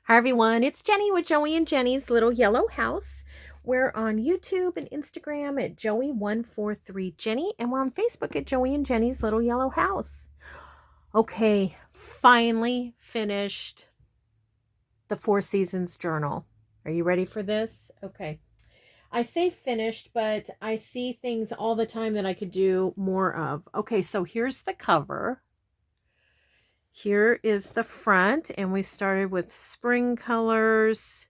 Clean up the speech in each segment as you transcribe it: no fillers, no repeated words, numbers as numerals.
Hi everyone, it's Jenny with Joey and Jenny's Little Yellow House. We're on YouTube and Instagram at Joey143Jenny, and we're on Facebook at Joey and Jenny's Little Yellow House. Okay, finally finished the Four Seasons journal. Are you ready for this? Okay. I say finished, but I see things all the time that I could do more of. Okay, so here's the cover. Here is the front, and we started with spring colors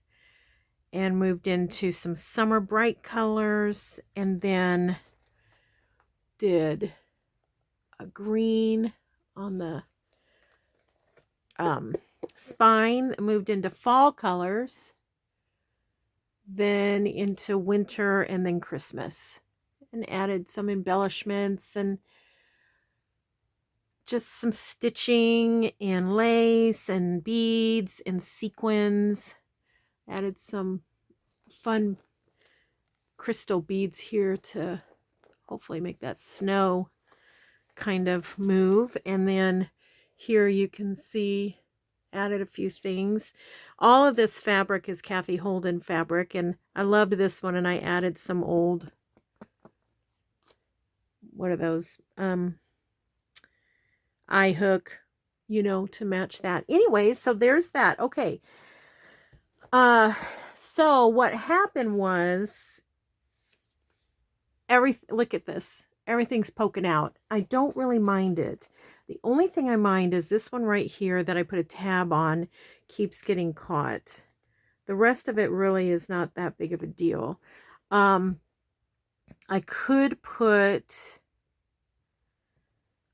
and moved into some summer bright colors, and then did a green on the spine, moved into fall colors, then into winter, and then Christmas, and added some embellishments and just some stitching and lace and beads and sequins. Added some fun crystal beads here to hopefully make that snow kind of move. And then here you can see added a few things. All of this fabric is Cathe Holden fabric, and I loved this one, and I added some old, what are those, eye hook, to match that. Anyways, so there's that. Okay. So what happened was look at this. Everything's poking out. I don't really mind it. The only thing I mind is this one right here that I put a tab on keeps getting caught. The rest of it really is not that big of a deal. I could put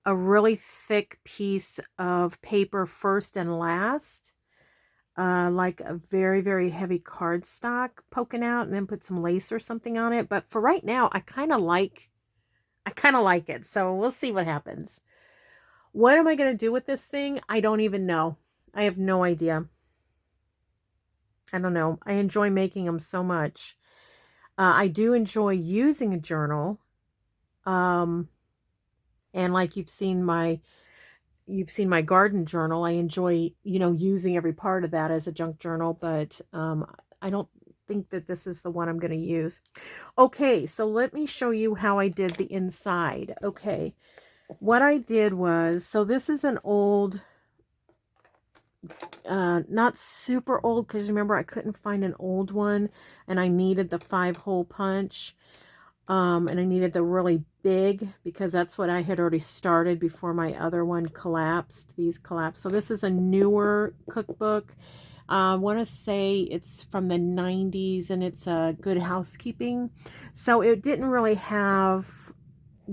a really thick piece of paper first and last, like a very, very heavy cardstock poking out, and then put some lace or something on it. But for right now, I kind of like it. So we'll see what happens. What am I going to do with this thing? I don't even know. I have no idea. I don't know. I enjoy making them so much. I do enjoy using a journal. And like you've seen my garden journal. I enjoy, using every part of that as a junk journal, but I don't think that this is the one I'm going to use. Okay, so let me show you how I did the inside. Okay, what I did was, so this is an old, not super old, because remember I couldn't find an old one, and I needed the 5-hole punch. And I needed the really big, because that's what I had already started before my other one collapsed. These collapsed. So this is a newer cookbook. I want to say it's from the 90s, and it's a Good Housekeeping. So it didn't really have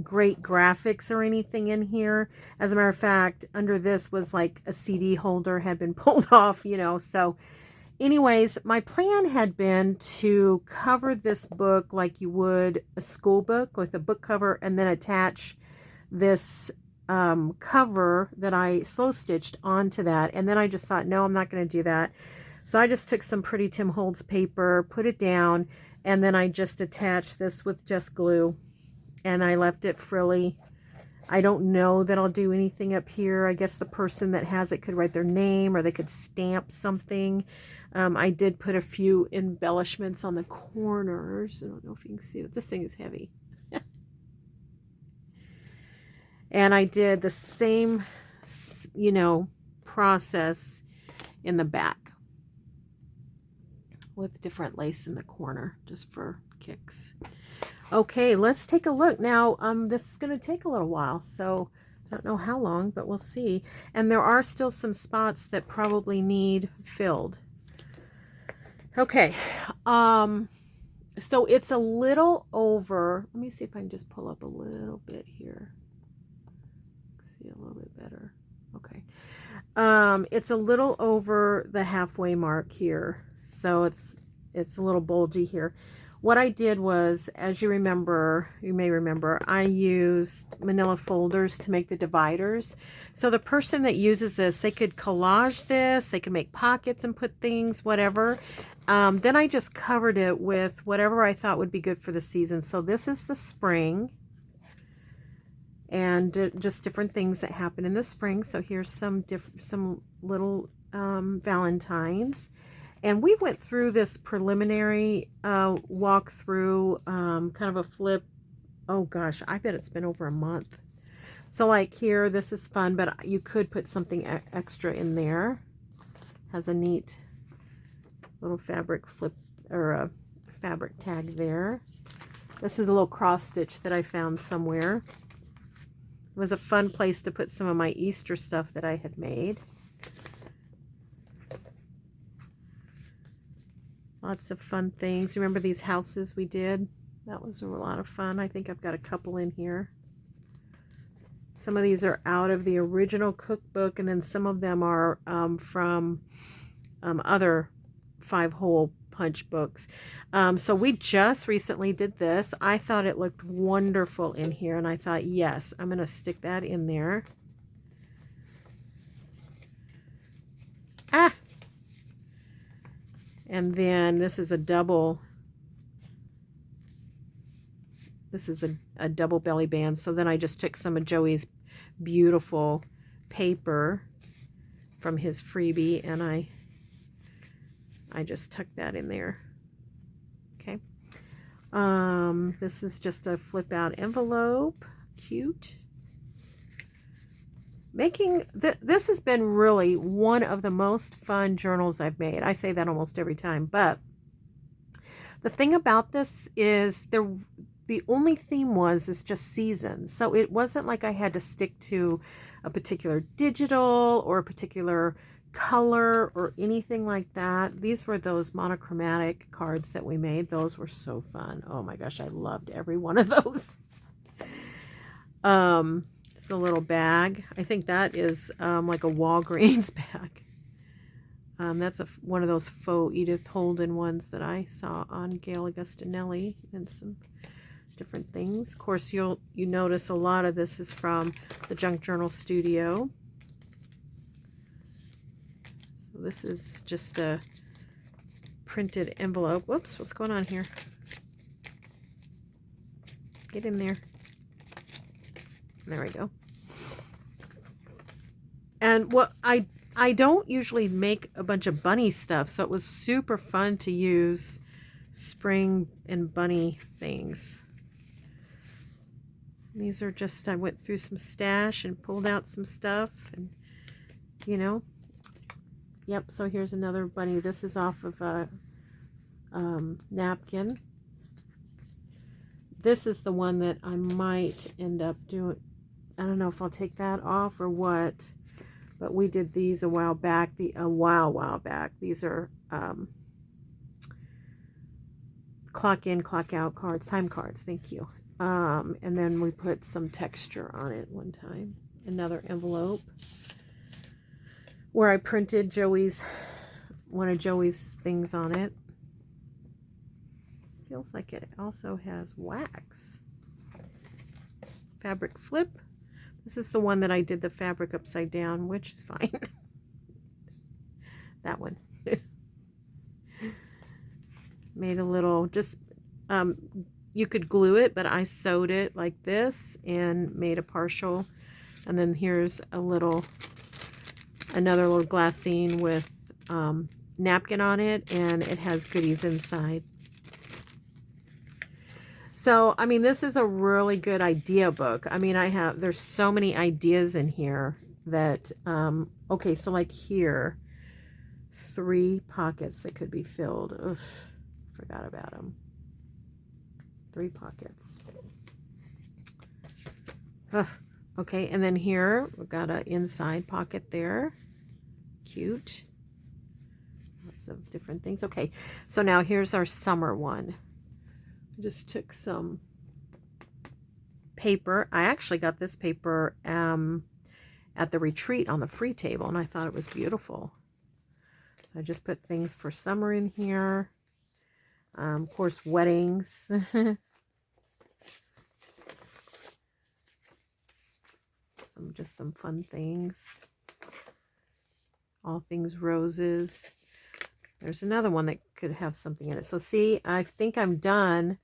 great graphics or anything in here. As a matter of fact, under this was like a CD holder had been pulled off, so anyways, my plan had been to cover this book like you would a school book, with a book cover, and then attach this cover that I slow stitched onto that. And then I just thought, no, I'm not going to do that. So I just took some pretty Tim Holtz paper, put it down, and then I just attached this with just glue, and I left it frilly. I don't know that I'll do anything up here. I guess the person that has it could write their name, or they could stamp something. I did put a few embellishments on the corners. I don't know if you can see that. This thing is heavy. And I did the same, process in the back with different lace in the corner, just for kicks. Okay, let's take a look. Now, this is going to take a little while, so I don't know how long, but we'll see. And there are still some spots that probably need filled. Okay, so it's a little over, let me see if I can just pull up a little bit here. See a little bit better. Okay. It's a little over the halfway mark here. So it's a little bulgy here. What I did was, as you may remember, I used manila folders to make the dividers. So the person that uses this, they could collage this, they could make pockets and put things, whatever. Then I just covered it with whatever I thought would be good for the season. So this is the spring, and just different things that happen in the spring. So here's some little Valentine's. And we went through this preliminary walkthrough, kind of a flip. Oh gosh, I bet it's been over a month. So like here, this is fun, but you could put something extra in there. Has a neat little fabric flip or a fabric tag there. This is a little cross stitch that I found somewhere. It was a fun place to put some of my Easter stuff that I had made. Lots of fun things. Remember these houses we did? That was a lot of fun. I think I've got a couple in here. Some of these are out of the original cookbook, and then some of them are from other 5-hole punch books. So we just recently did this. I thought it looked wonderful in here, and I thought, yes, I'm going to stick that in there. Ah! And then this is a double. This is a double belly band. So then I just took some of Joey's beautiful paper from his freebie, and I just tucked that in there. Okay. This is just a flip out envelope. Cute. Making this has been really one of the most fun journals I've made. I say that almost every time, but the thing about this is the only theme is just seasons. So it wasn't like I had to stick to a particular digital or a particular color or anything like that. These were those monochromatic cards that we made. Those were so fun. Oh my gosh, I loved every one of those. It's a little bag. I think that is like a Walgreens bag. That's one of those faux Cathe Holden ones that I saw on Gail Augustinelli, and some different things. Of course, you notice a lot of this is from the Junk Journal Studio. So this is just a printed envelope. Whoops, what's going on here? Get in there. There we go. And what I don't usually make a bunch of bunny stuff, so it was super fun to use spring and bunny things. These are just, I went through some stash and pulled out some stuff, and you know. Yep, so here's another bunny. This is off of a napkin. This is the one that I might end up doing. I don't know if I'll take that off or what, but we did these a while back. A while back. These are clock in, clock out cards, time cards. Thank you. And then we put some texture on it one time. Another envelope where I printed one of Joey's things on it. Feels like it also has wax. Fabric flip. This is the one that I did the fabric upside down, which is fine. That one. Made a little, just, you could glue it, but I sewed it like this and made a partial. And then here's another little glassine with napkin on it, and it has goodies inside. So, I mean, this is a really good idea book. I mean, there's so many ideas in here that, okay, so like here, 3 pockets that could be filled. Ugh, forgot about them. 3 pockets. Ugh, okay, and then here, we've got an inside pocket there. Cute. Lots of different things. Okay, so now here's our summer one. I just took some paper. I actually got this paper at the retreat on the free table, and I thought it was beautiful. So I just put things for summer in here. Of course, weddings. Just some fun things. All things roses. There's another one that could have something in it. So see, I think I'm done.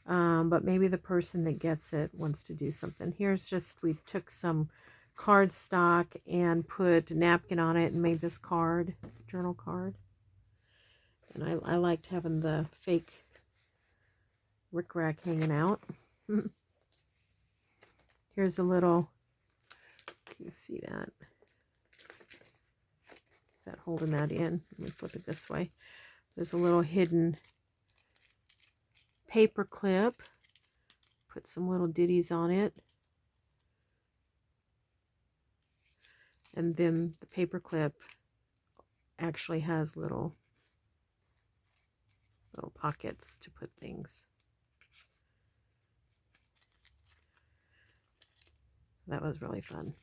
But maybe the person that gets it wants to do something. Here's just, we took some cardstock and put a napkin on it and made this card, journal card. And I liked having the fake rickrack hanging out. Here's a little, can you see that? Is that holding that in? Let me flip it this way. There's a little hidden paper clip. Put some little ditties on it. And then the paper clip actually has little pockets to put things. That was really fun.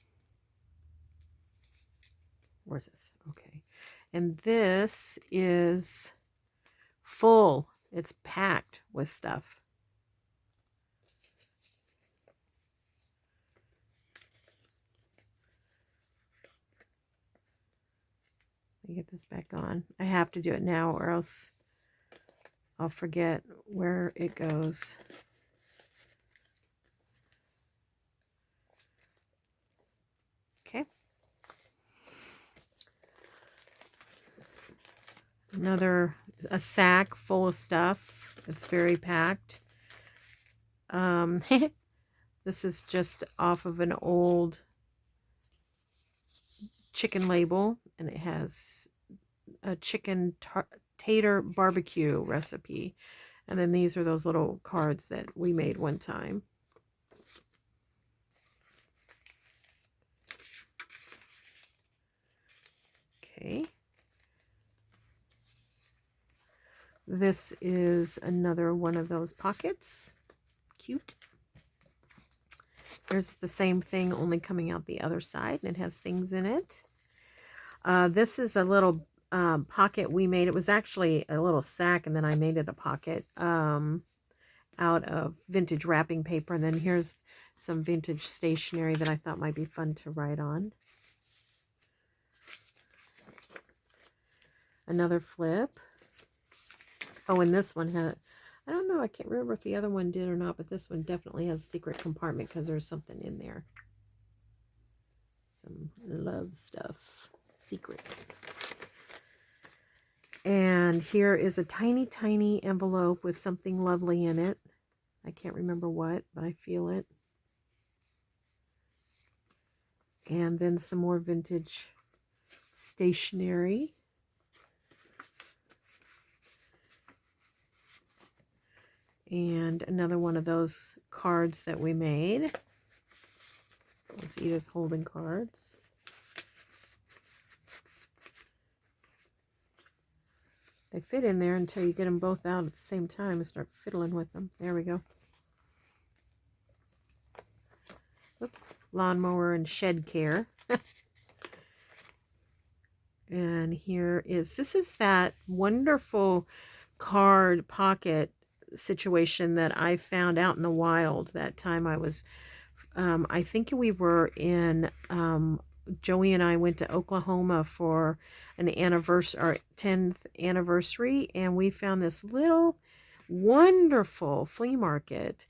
Where's this? Okay. And this is full. It's packed with stuff. Let me get this back on. I have to do it now or else I'll forget where it goes. Okay. A sack full of stuff. It's very packed. This is just off of an old chicken label, and it has a chicken tater barbecue recipe. And then these are those little cards that we made one time. Okay. This is another one of those pockets. Cute. There's the same thing, only coming out the other side, and it has things in it. This is a little pocket we made. It was actually a little sack, and then I made it a pocket out of vintage wrapping paper. And then here's some vintage stationery that I thought might be fun to write on. Another flip. Oh, and this one had, I don't know, I can't remember if the other one did or not, but this one definitely has a secret compartment because there's something in there. Some love stuff. Secret. And here is a tiny, tiny envelope with something lovely in it. I can't remember what, but I feel it. And then some more vintage stationery. And another one of those cards that we made. Those Edith Holden cards. They fit in there until you get them both out at the same time and start fiddling with them. There we go. Oops. Lawnmower and shed care. And here is, this is that wonderful card pocket situation that I found out in the wild that time I was, I think we were in, Joey and I went to Oklahoma for an anniversary, our 10th anniversary, and we found this little wonderful flea market.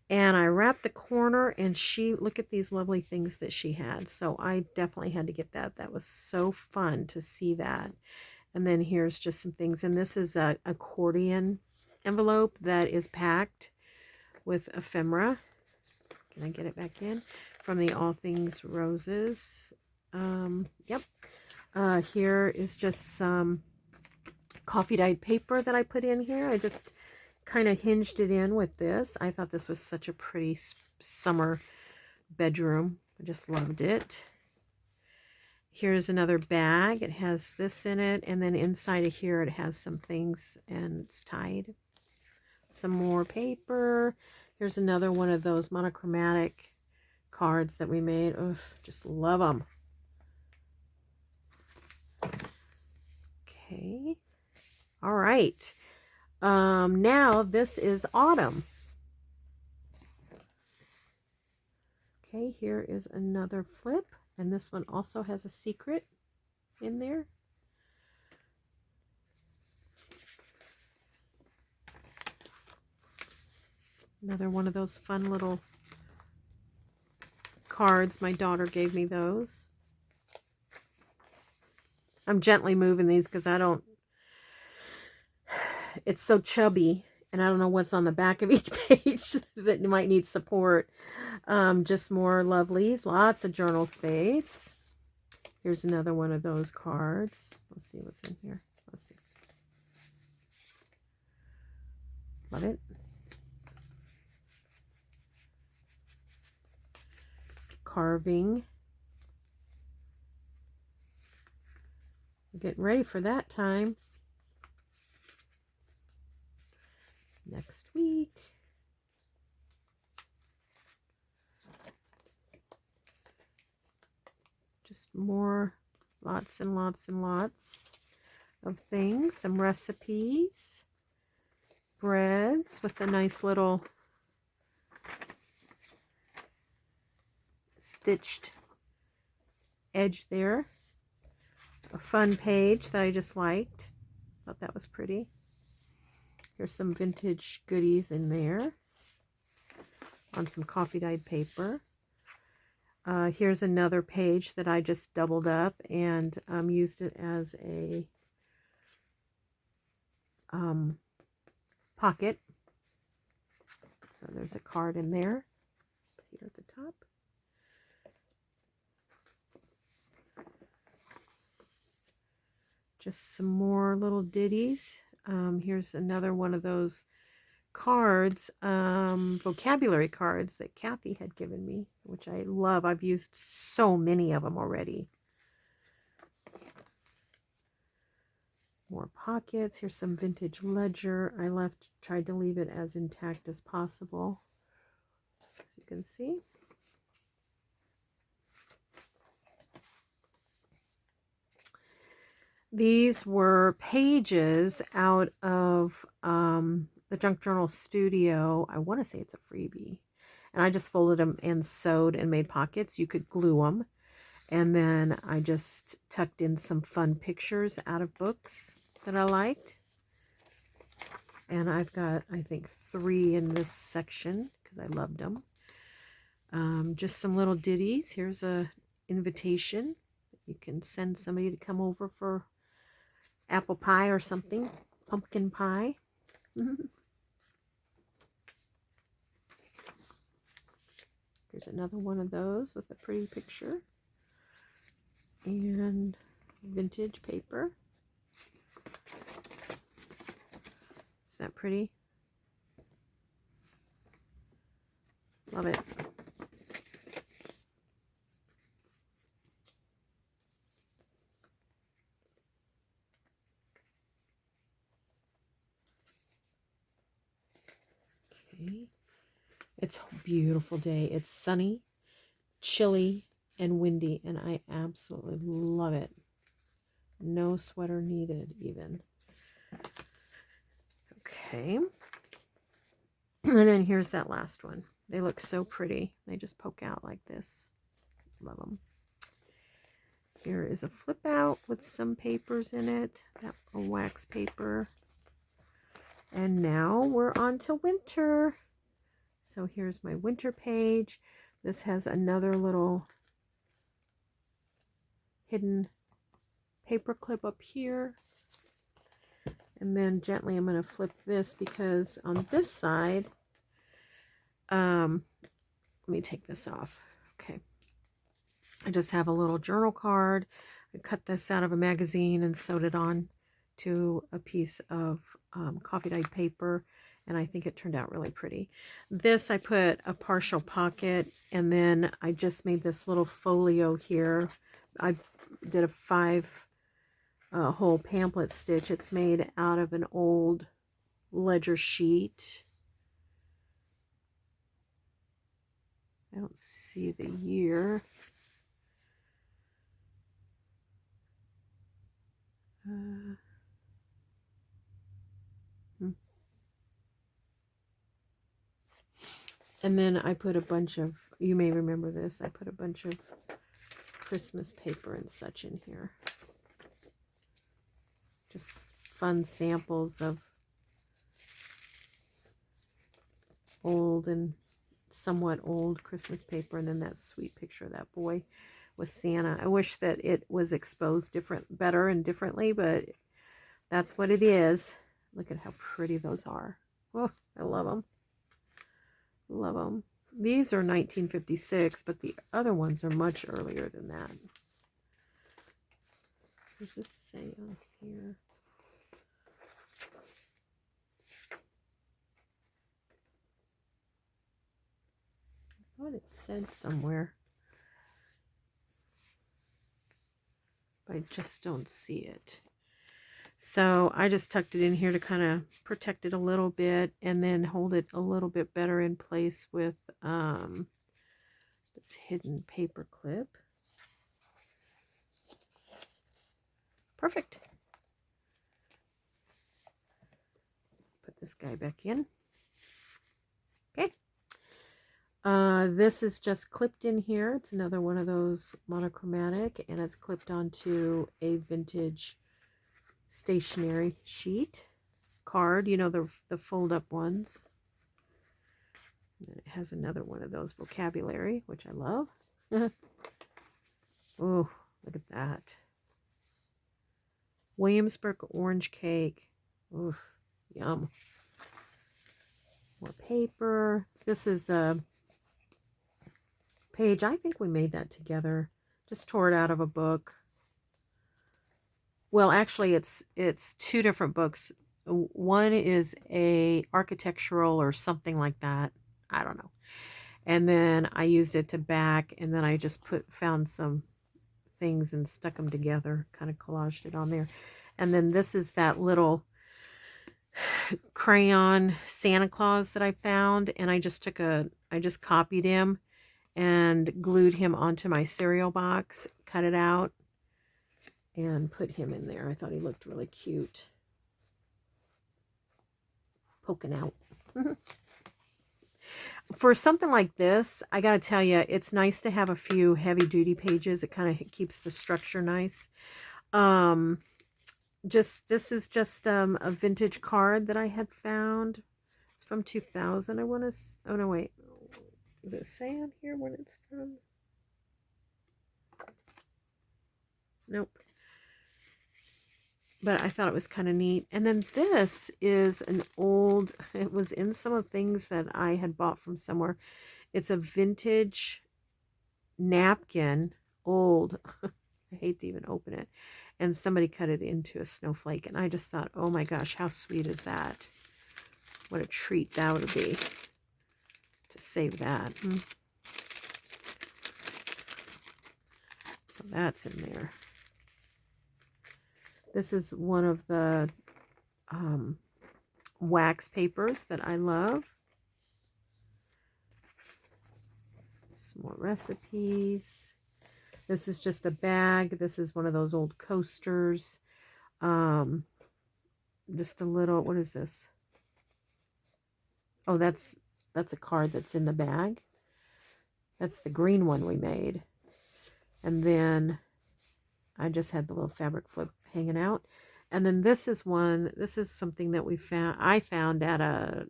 And I wrapped the corner, and look at these lovely things that she had. So I definitely had to get that. That was so fun to see that. And then here's just some things. And this is a accordion envelope that is packed with ephemera. Can I get it back in? From the All Things Roses. Yep. Here is just some coffee dyed paper that I put in here. I just kind of hinged it in with this. I thought this was such a pretty summer bedroom. I just loved it. Here's another bag. It has this in it, and then inside of here it has some things, and it's tied. Some more paper. Here's another one of those monochromatic cards that we made. Oh, just love them. Okay. All right. Now this is autumn. Okay, here is another flip, and this one also has a secret in there. Another one of those fun little cards. My daughter gave me those. I'm gently moving these because I don't, it's so chubby and I don't know what's on the back of each page that might need support. Just more lovelies, lots of journal space. Here's another one of those cards. Let's see what's in here. Let's see. Love it. Carving. Getting ready for that time. Next week. Just more, lots and lots and lots of things. Some recipes. Breads with a nice little stitched edge there. A fun page that I just liked. Thought that was pretty. Here's some vintage goodies in there on some coffee dyed paper. Here's another page that I just doubled up and used it as a pocket. So there's a card in there here at the top. Just some more little ditties. Here's another one of those cards, vocabulary cards that Cathe had given me, which I love. I've used so many of them already. More pockets. Here's some vintage ledger. I tried to leave it as intact as possible, as you can see. These were pages out of the Junk Journal Studio. I want to say it's a freebie. And I just folded them and sewed and made pockets. You could glue them. And then I just tucked in some fun pictures out of books that I liked. And I've got, I think, 3 in this section because I loved them. Just some little ditties. Here's a invitation. You can send somebody to come over for apple pie or something. Pumpkin pie. Here's another one of those with a pretty picture. And vintage paper. Isn't that pretty? Love it. Okay. It's a beautiful day. It's sunny, chilly, and windy, and I absolutely love it. No sweater needed, even. Okay. And then here's that last one. They look so pretty. They just poke out like this. Love them. Here is a flip out with some papers in it. That a wax paper. And now we're on to winter. So here's my winter page. This has another little hidden paper clip up here. And then gently I'm going to flip this because on this side, let me take this off. Okay. I just have a little journal card. I cut this out of a magazine and sewed it on to a piece of coffee dyed paper. And I think it turned out really pretty. This I put a partial pocket, and then I just made this little folio here. I did a 5 whole pamphlet stitch. It's made out of an old ledger sheet. I don't see the year. And then I put a bunch of, you may remember this, I put a bunch of Christmas paper and such in here. Just fun samples of old and somewhat old Christmas paper, and then that sweet picture of that boy with Santa. I wish that it was exposed better and differently, but that's what it is. Look at how pretty those are. Oh, I love them. Love them. These are 1956, but the other ones are much earlier than that. What does this say on here? I thought it said somewhere, but I just don't see it. So I just tucked it in here to kind of protect it a little bit and then hold it a little bit better in place with this hidden paper clip. Perfect. Put this guy back in. Okay. This is just clipped in here. It's another one of those monochromatic, and it's clipped onto a vintage stationery sheet card, you know, the fold up ones. And then it has another one of those vocabulary, which I love. Oh, look at that. Williamsburg orange cake. Ooh, yum. More paper. This is a page. I think we made that together. Just tore it out of a book. Well, actually, it's two different books. One is a architectural or something like that. I don't know. And then I used it to back, and then I just found some things and stuck them together, kind of collaged it on there. And then this is that little crayon Santa Claus that I found, and I just copied him and glued him onto my cereal box, cut it out, and put him in there. I thought he looked really cute. Poking out. For something like this, I gotta tell you, it's nice to have a few heavy-duty pages. It kind of keeps the structure nice. This is just a vintage card that I had found. It's from 2000. I want to. Oh no, wait. Does it say on here when it's from? Nope. But I thought it was kind of neat. And then this is an old, it was in some of the things that I had bought from somewhere. It's a vintage napkin, old. I hate to even open it. And somebody cut it into a snowflake. And I just thought, oh my gosh, how sweet is that? What a treat that would be to save that. So that's in there. This is one of the wax papers that I love. Some more recipes. This is just a bag. This is one of those old coasters. Just a little, what is this? Oh, that's a card that's in the bag. That's the green one we made. And then I just had the little fabric flip hanging out. And then this is something that I found at a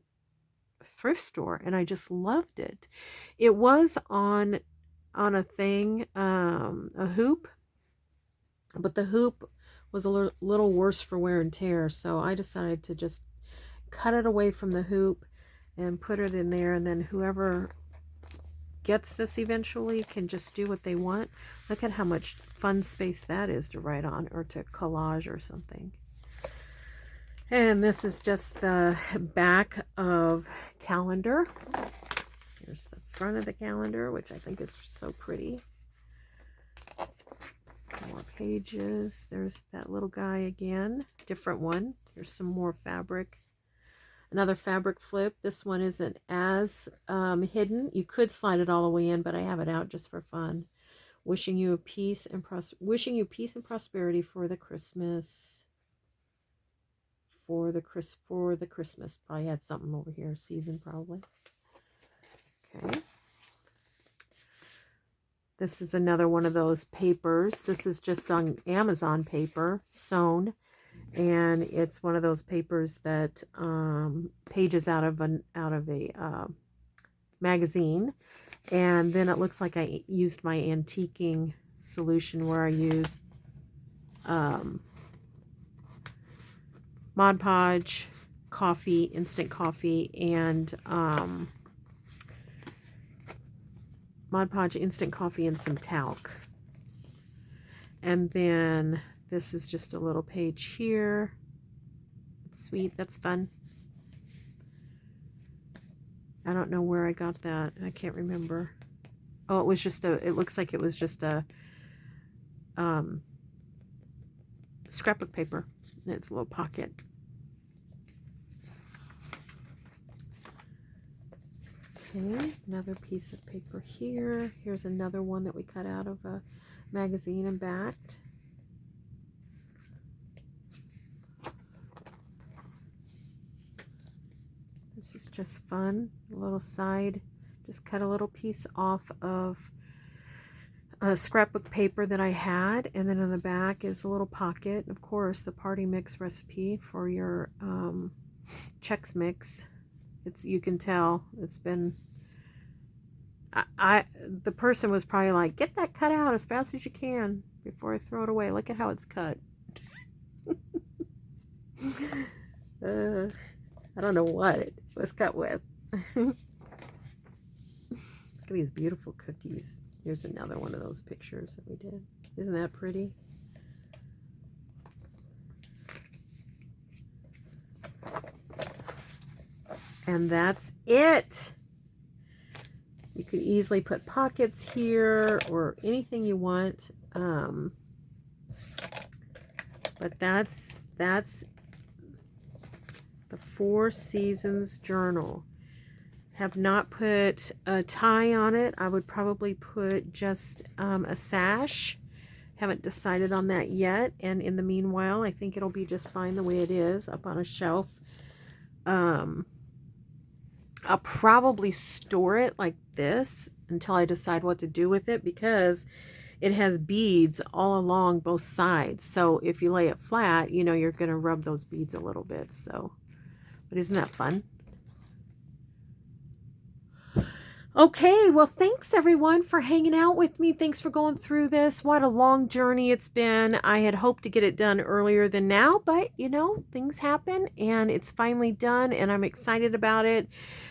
thrift store, and I just loved it. It was on a thing, a hoop, but the hoop was a little worse for wear and tear, so I decided to just cut it away from the hoop and put it in there, and then whoever gets this eventually can just do what they want. Look at how much fun space that is to write on or to collage or something. And this is just the back of calendar. Here's the front of the calendar, which I think is so pretty. More pages. There's that little guy again. Different one. Here's some more fabric. Another fabric flip. This one isn't as hidden. You could slide it all the way in, but I have it out just for fun. Wishing you peace and prosperity for the Christmas. For the Christmas. Probably had something over here. Season probably. Okay. This is another one of those papers. This is just on Amazon paper, sewn. And it's one of those papers that pages out of a magazine. And then it looks like I used my antiquing solution where I use Mod Podge, coffee, instant coffee, and Mod Podge, instant coffee, and some talc. And then this is just a little page here. It's sweet. That's fun. I don't know where I got that. I can't remember. Oh, it was just it looks like it was just a scrapbook paper. It's a little pocket. Okay, another piece of paper here. Here's another one that we cut out of a magazine and backed. This is just fun. A little side. Just cut a little piece off of a scrapbook paper that I had, and then on the back is a little pocket. Of course, the party mix recipe for your Chex Mix. You can tell it's been. The person was probably like, get that cut out as fast as you can before I throw it away. Look at how it's cut. I don't know what it was cut with. Look at these beautiful cookies. Here's another one of those pictures that we did. Isn't that pretty? And that's it. You could easily put pockets here or anything you want. But that's the 4 Seasons journal. Have not put a tie on it. I would probably put just a sash. Haven't decided on that yet. And in the meanwhile, I think it'll be just fine the way it is up on a shelf. I'll probably store it like this until I decide what to do with it, because it has beads all along both sides. So if you lay it flat, you know, you're going to rub those beads a little bit. So, but isn't that fun? Okay, well, thanks everyone for hanging out with me. Thanks for going through this. What a long journey it's been. I had hoped to get it done earlier than now, but you know, things happen and it's finally done and I'm excited about it.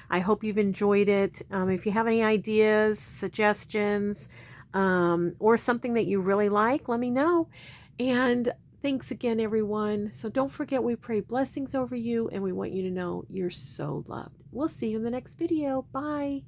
I hope you've enjoyed it. If you have any ideas, suggestions, or something that you really like, let me know. And thanks again, everyone. So don't forget, we pray blessings over you and we want you to know you're so loved. We'll see you in the next video. Bye.